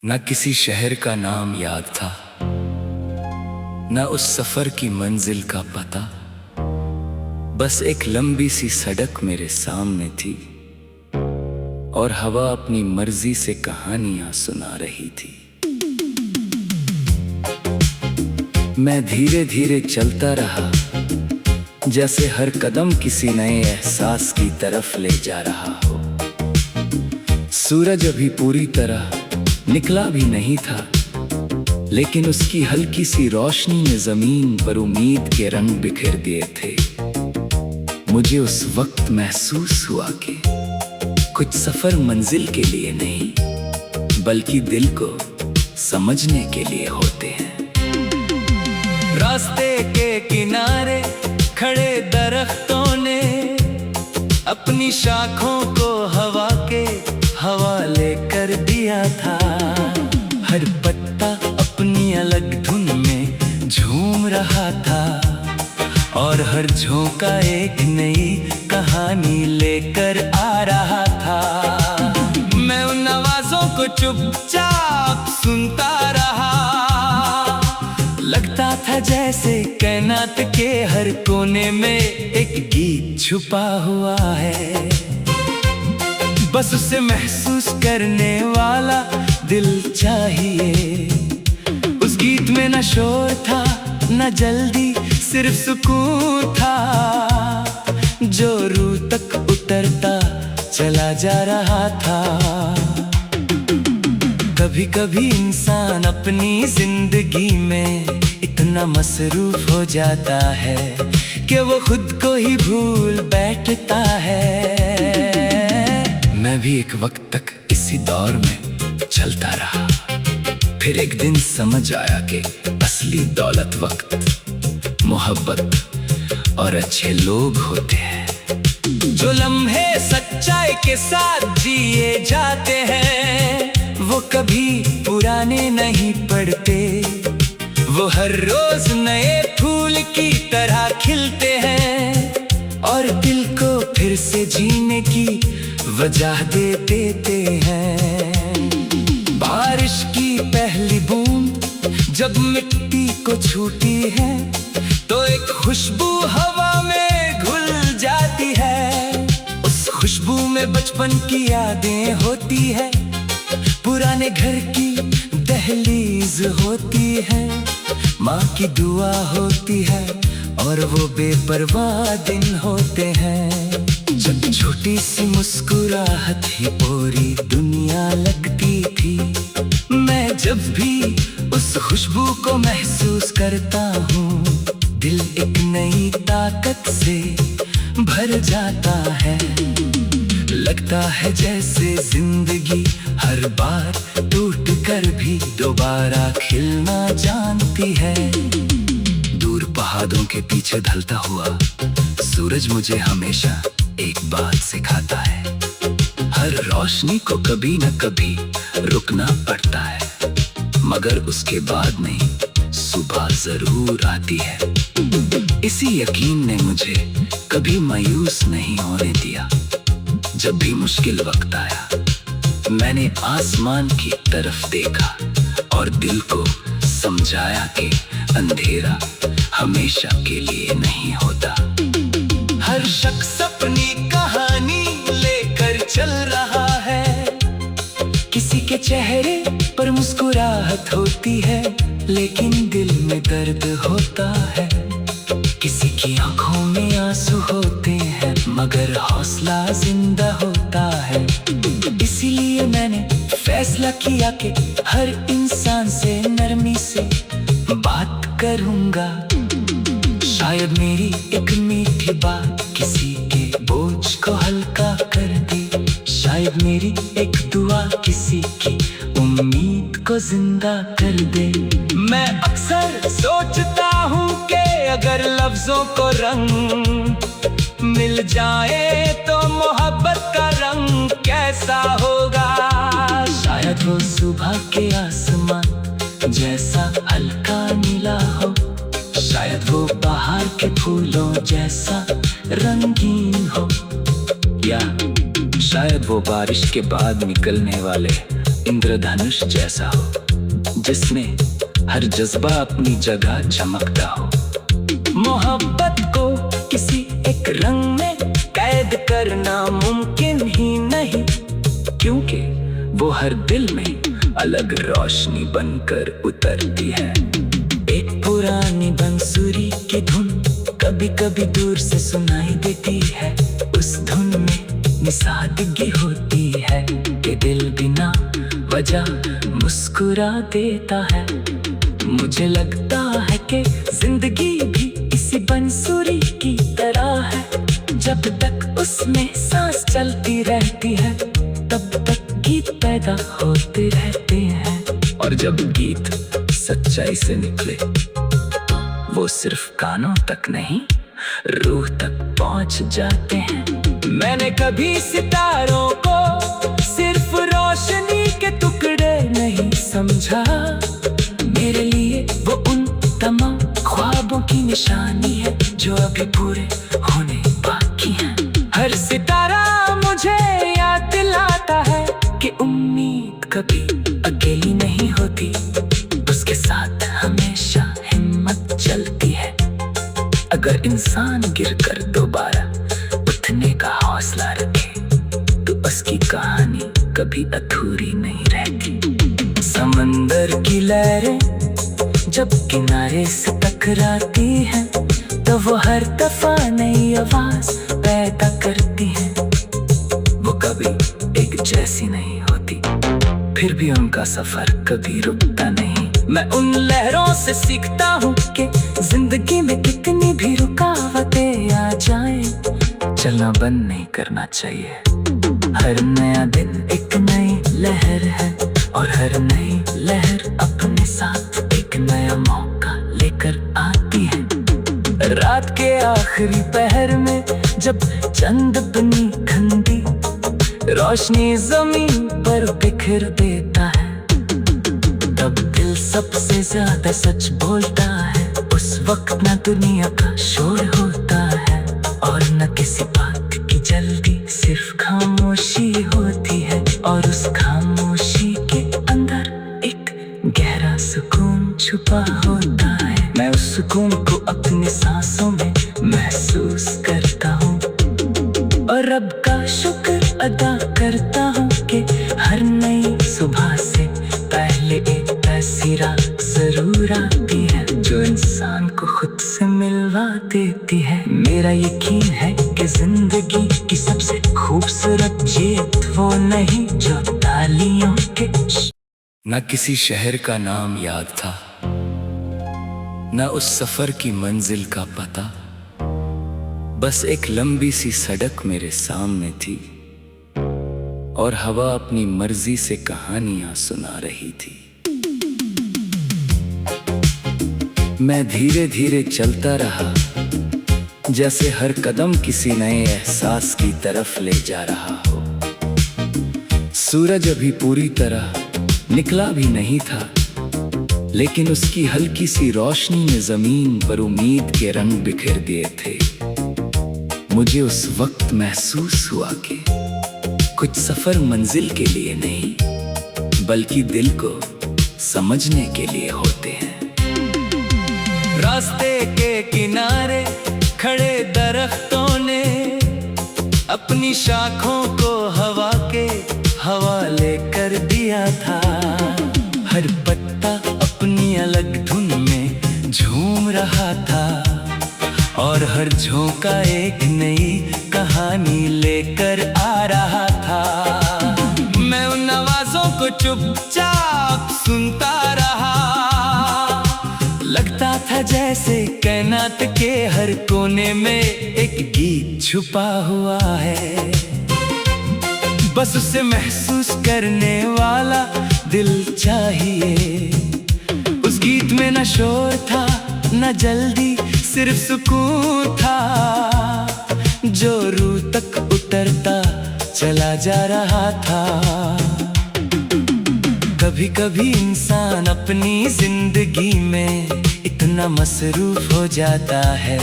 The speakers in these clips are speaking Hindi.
न किसी शहर का नाम याद था, न उस सफर की मंजिल का पता। बस एक लंबी सी सड़क मेरे सामने थी और हवा अपनी मर्जी से कहानियां सुना रही थी। मैं धीरे धीरे चलता रहा, जैसे हर कदम किसी नए एहसास की तरफ ले जा रहा हो। सूरज अभी पूरी तरह निकला भी नहीं था, लेकिन उसकी हल्की सी रोशनी ने जमीन पर उम्मीद के रंग बिखेर दिए थे। मुझे उस वक्त महसूस हुआ कि कुछ सफर मंजिल के लिए नहीं, बल्कि दिल को समझने के लिए होते हैं। रास्ते के किनारे खड़े दरख्तों ने अपनी शाखों को हवा के हवाले कर दिया था। हर पत्ता अपनी अलग धुन में झूम रहा था और हर झोंका एक नई कहानी लेकर आ रहा था। मैं उन आवाजों को चुपचाप सुनता रहा, लगता था जैसे कायनात के हर कोने में एक गीत छुपा हुआ है। बस उसे महसूस करने वाला दिल चाहिए। उस गीत में न शोर था न जल्दी, सिर्फ सुकून था जो रूह तक उतरता चला जा रहा था। कभी कभी इंसान अपनी जिंदगी में इतना मसरूफ हो जाता है कि वो खुद को ही भूल बैठता है। मैं भी एक वक्त तक इसी दौर में चलता रहा, फिर एक दिन समझ आया कि असली दौलत वक्त, मोहब्बत और अच्छे लोग होते हैं, जो लम्हे सच्चाई के साथ जिए जाते हैं। वो कभी पुराने नहीं पड़ते, वो हर रोज नए फूल की तरह खिलते हैं और दिल को फिर से जीने की वजह दे देते हैं। बारिश की पहली बूंद जब मिट्टी को छूती है तो एक खुशबू हवा में घुल जाती है। उस खुशबू में बचपन की यादें होती है, पुराने घर की दहलीज होती है, माँ की दुआ होती है और वो बेपरवाह दिन होते हैं। जब छोटी सी मुस्कुराहट ही पूरी दुनिया लगती थी। मैं जब भी उस खुशबू को महसूस करता हूँ, दिल एक नई ताकत से भर जाता है। लगता है जैसे जिंदगी हर बार टूट कर भी दोबारा खिलना जानती है। दूर पहाड़ों के पीछे ढलता हुआ सूरज मुझे हमेशा एक बात सिखाता है, हर रोशनी को कभी न कभी रुकना पड़ता है, मगर उसके बाद में सुबह जरूर आती है। इसी यकीन ने मुझे कभी मायूस नहीं होने दिया। जब भी मुश्किल वक्त आया, मैंने आसमान की तरफ देखा और दिल को समझाया कि अंधेरा हमेशा के लिए नहीं होता। हर शख्स अपनी कहानी लेकर चल रहा है, किसी के चेहरे पर मुस्कुराहट होती है लेकिन दिल में दर्द होता है। किसी की आंखों में आंसू होते हैं मगर हौसला जिंदा होता है। इसीलिए मैंने फैसला किया कि हर इंसान से नरमी से बात करूंगा। शायद मेरी एक मीठी बात किसी के बोझ को हल्का कर दे, शायद मेरी एक दुआ किसी की उम्मीद को जिंदा कर दे। मैं अक्सर सोचता हूँ कि अगर लफ्जों को रंग मिल जाए तो मोहब्बत का रंग कैसा होगा। शायद वो सुबह के आसमान जैसा हल्का नीला हो, शायद वो बाहर के फूलों जैसा रंगीन हो, या शायद वो बारिश के बाद निकलने वाले इंद्रधनुष जैसा हो, जिसमें हर जज्बा अपनी जगह चमकता हो। मोहब्बत को किसी एक रंग में कैद करना मुमकिन ही नहीं, क्योंकि वो हर दिल में अलग रोशनी बनकर उतरती है। एक पुरानी बंसुरी की धुन कभी कभी दूर से सुनाई देती है। उस धुन में सादगी होती है कि दिल बिना वजह मुस्कुरा देता है। मुझे लगता है कि जिंदगी भी इसी बंसुरी की तरह है। जब तक उसमें सांस चलती रहती है, तब तक गीत पैदा होते रहते हैं। और जब गीत सच्चाई से निकले, वो सिर्फ कानों तक नहीं, रूह तक पहुंच जाते हैं। मैंने कभी सितारों को सिर्फ रोशनी के टुकड़े नहीं समझा। मेरे लिए वो उन तमाम ख्वाबों की निशानी है जो अभी पूरे होने बाकी हैं। हर सितारा मुझे याद दिलाता है कि उम्मीद कभी अकेली नहीं होती, उसके साथ हमेशा हिम्मत चलती है। अगर इंसान गिरकर दोबारा उठने का हौसला रखे, तो उसकी कहानी कभी अधूरी नहीं रहती। समंदर की लहरें जब किनारे से टकराती हैं, तो वो हर दफा नई आवाज पैदा करती हैं। वो कभी एक जैसी नहीं होती, फिर भी उनका सफर कभी रुकता नहीं। मैं उन लहरों से सीखता हूँ कि जिंदगी में कितनी भी रुकावटें आ जाएं, चलना बंद नहीं करना चाहिए। हर नया दिन एक नई लहर है, और हर नई लहर अपने साथ एक नया मौका लेकर आती है। रात के आखिरी पहर में जब चंद बनी ठंडी रोशनी जमीन पर बिखर देता है, तब दिल सबसे ज्यादा सच बोलता है। उस वक्त न दुनिया का शोर होता है, और न किसी बात की जल्दी, सिर्फ खामोशी होती है। और उस खामोशी के अंदर एक गहरा सुकून छुपा होता है। मैं उस सुकून को अपनी सांसों में महसूस करता हूँ, और रब का शुक्र अदा करता हूँ कि हर नई सुबह से पहले एक ऐसी रात जरूर आती है जो इंसान को खुद से मिलवा देती है। मेरा यकीन है कि जिंदगी की सबसे खूबसूरत जीत वो नहीं जो तालियों के। न किसी शहर का नाम याद था, न उस सफर की मंजिल का पता, बस एक लंबी सी सड़क मेरे सामने थी, और हवा अपनी मर्जी से कहानियां सुना रही थी। मैं धीरे धीरे चलता रहा, जैसे हर कदम किसी नए एहसास की तरफ ले जा रहा हो। सूरज अभी पूरी तरह निकला भी नहीं था, लेकिन उसकी हल्की सी रोशनी ने जमीन पर उम्मीद के रंग बिखेर दिए थे। मुझे उस वक्त महसूस हुआ कि कुछ सफर मंजिल के लिए नहीं, बल्कि दिल को समझने के लिए होते हैं। रास्ते के किनारे खड़े दरख्तों ने अपनी शाखों को हवा के हवाले कर दिया था। हर पत्ता अपनी अलग धुन में झूम रहा था, और हर झोंका एक नई कहानी लेकर आ रहा था। मैं उन आवाजों को चुपचाप सुनता रहा, लगता था जैसे कायनात के हर कोने में एक गीत छुपा हुआ है। बस उसे महसूस करने वाला दिल चाहिए। उस गीत में न शोर था न जल्दी, सिर्फ सुकून था जो रूह तक उतरता चला जा रहा था। कभी कभी इंसान अपनी जिंदगी में इतना मसरूफ हो जाता है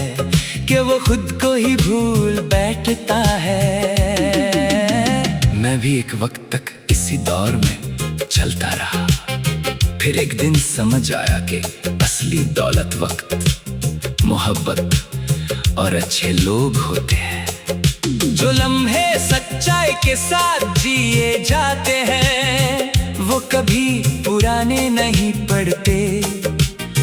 कि वो खुद को ही भूल बैठता है। मैं भी एक वक्त तक इसी दौर में चलता रहा। फिर एक दिन समझ आया कि असली दौलत वक्त, मोहब्बत और अच्छे लोग होते हैं। जो लम्हे सच्चाई के साथ जिए जाते हैं वो कभी पुराने नहीं पड़ते।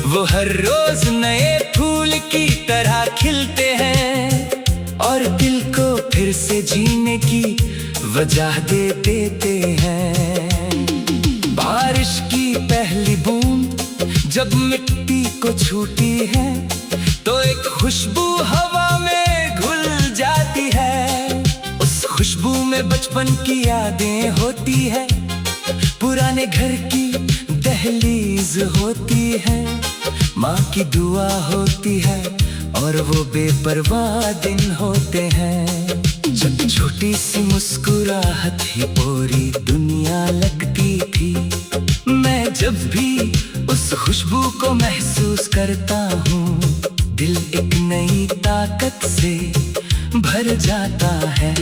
वो हर रोज नए फूल की तरह खिलते हैं और दिल को फिर से जीने की वजह दे देते हैं। बारिश की पहली बूंद जब मिट्टी को छूती है तो एक खुशबू हवा में घुल जाती है। उस खुशबू में बचपन की यादें होती है, पुराने घर की दहलीज होती है, माँ की दुआ होती है और वो बेपरवाह दिन होते हैं। जब छोटी सी मुस्कुराहट ही पूरी दुनिया लगती थी। मैं जब भी उस खुशबू को महसूस करता हूँ दिल एक नई ताकत से भर जाता है।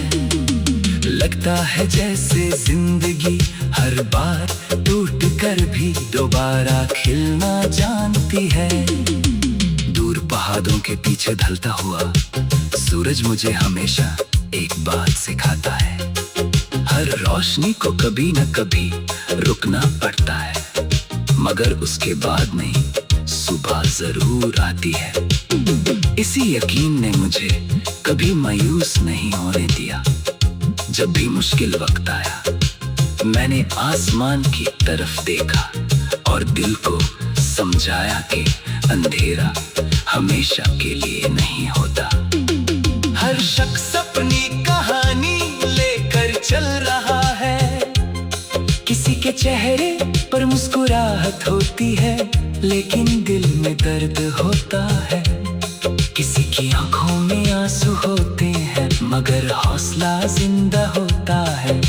लगता है जैसे जिंदगी हर बार टूट कर भी दोबारा खिलना जानती है। दूर पहाड़ों के पीछे ढलता हुआ सूरज मुझे हमेशा एक बात सिखाता है, हर रोशनी को कभी न कभी रुकना पड़ता है, मगर उसके बाद नहीं सुबह जरूर आती है। इसी यकीन ने मुझे कभी मायूस नहीं होने दिया। जब भी मुश्किल वक्त आया मैंने आसमान की तरफ देखा और दिल को समझाया कि अंधेरा हमेशा के लिए नहीं होता। हर शख्स अपनी कहानी लेकर चल रहा है, किसी के चेहरे पर मुस्कुराहट होती है लेकिन दिल में दर्द होता है। किसी की आंखों में आंसू होते हैं मगर हौसला जिंदा होता है।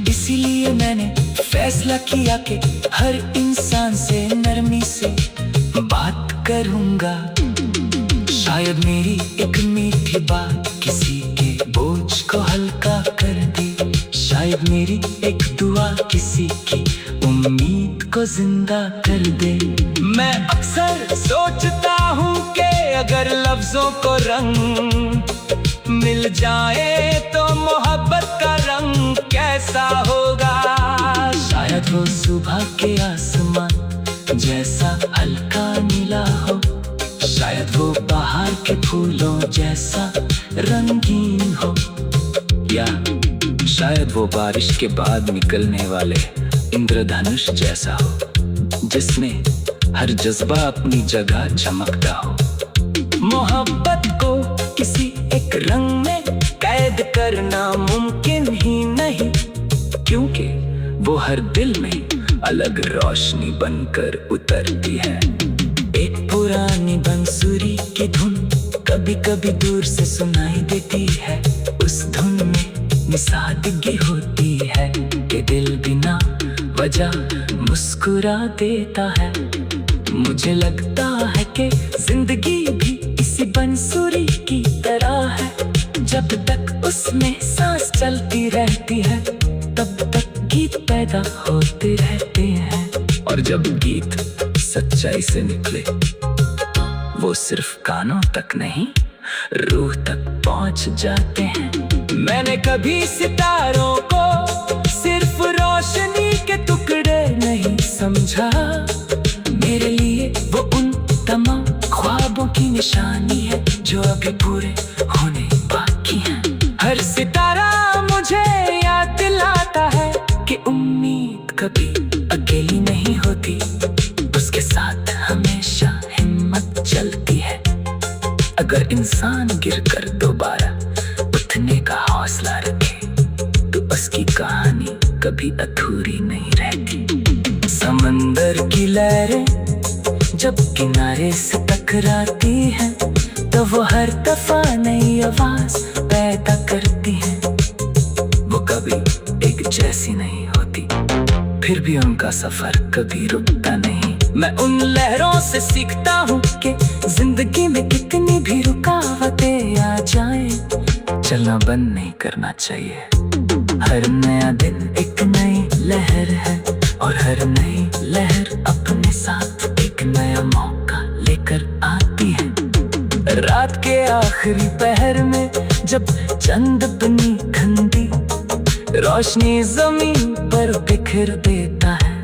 इसीलिए मैंने फैसला किया कि हर इंसान से नरमी से बात करूंगा। शायद मेरी एक मीठी बात किसी के बोझ को हल्का कर दे, शायद मेरी एक दुआ किसी की उम्मीद को जिंदा कर दे। मैं अक्सर सोचता हूँ कि अगर लफ्जों को रंग मिल जाए तो मोहब्बत का रंग कैसा होगा। शायद वो सुबह के आसमान जैसा हल्का नीला हो, शायद वो बाहर के फूलों जैसा रंगीन हो, या शायद वो बारिश के बाद निकलने वाले इंद्रधनुष जैसा हो जिसमें हर जज्बा अपनी जगह चमकता हो। मोहब्बत को किसी एक रंग में कैद करना मुमकिन ही नहीं, क्योंकि वो हर दिल में अलग रोशनी बनकर उतरती है। एक पुरानी बंसुरी की धुन कभी कभी दूर से सुनाई देती है। उस धुन में सादगी होती है कि दिल बिना वजह मुस्कुरा देता है। मुझे लगता है कि जिंदगी भी इसी बंसुरी की तरह है, जब तक उसमें सांस चलती रहती है तब तक गीत पैदा होते रहते हैं। और जब गीत सच्चाई से निकले वो सिर्फ कानों तक नहीं रूह तक पहुंच जाते हैं। मैंने कभी सितारों को सिर्फ रोशनी के टुकड़े नहीं समझा, मेरे लिए वो उन तमाम ख्वाबों की निशानी है जो अभी पूरे होने बाकी हैं। हर सितारा मुझे याद दिलाता है कि उम्मीद कभी अकेली नहीं होती, उसके साथ हमेशा हिम्मत चलती है। अगर इंसान गिरकर दोबारा उठने का हौसला रखे तो उसकी कहानी कभी अधूरी नहीं रहती। समंदर की लहरें जब किनारे से टकराती हैं तो वो हर दफा नई आवाज पैदा करती हैं। वो कभी एक जैसी नहीं होती, फिर भी उनका सफर कभी रुकता नहीं। मैं उन लहरों से सीखता हूँ कि जिंदगी में कितनी भी रुकावटें आ जाएं, चलना बंद नहीं करना चाहिए। हर नया दिन एक नई लहर है और हर नई लहर अपने साथ एक नया मौका लेकर आती है। रात के आखिरी पहर में जब चंद अपनी ठंडी रोशनी जमीन पर बिखेर देता है,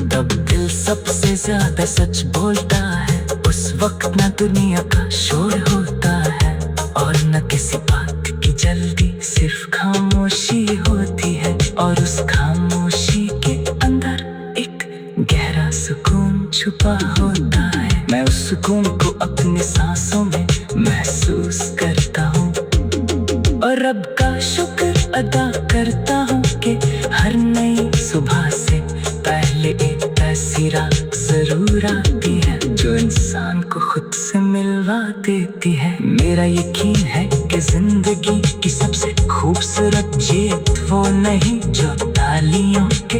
तब दिल सबसे ज्यादा सच बोलता है। उस वक्त न दुनिया का शोर होता है और न किसी बात की जल्दी, सिर्फ खामोशी होती है। और उस खामोशी के अंदर एक गहरा सुकून छुपा होता है। मैं उस सुकून को अपनी सांसों में महसूस करता हूँ और रब का शुक्र अदा करता हूँ कि हर नई सुबह से पहले एक ऐसी रात जरूर आती है जो इंसान को खुद से मिलवा देती है। मेरा यकीन है कि जिंदगी की सबसे खूबसूरत जीत वो नहीं जो तालियों के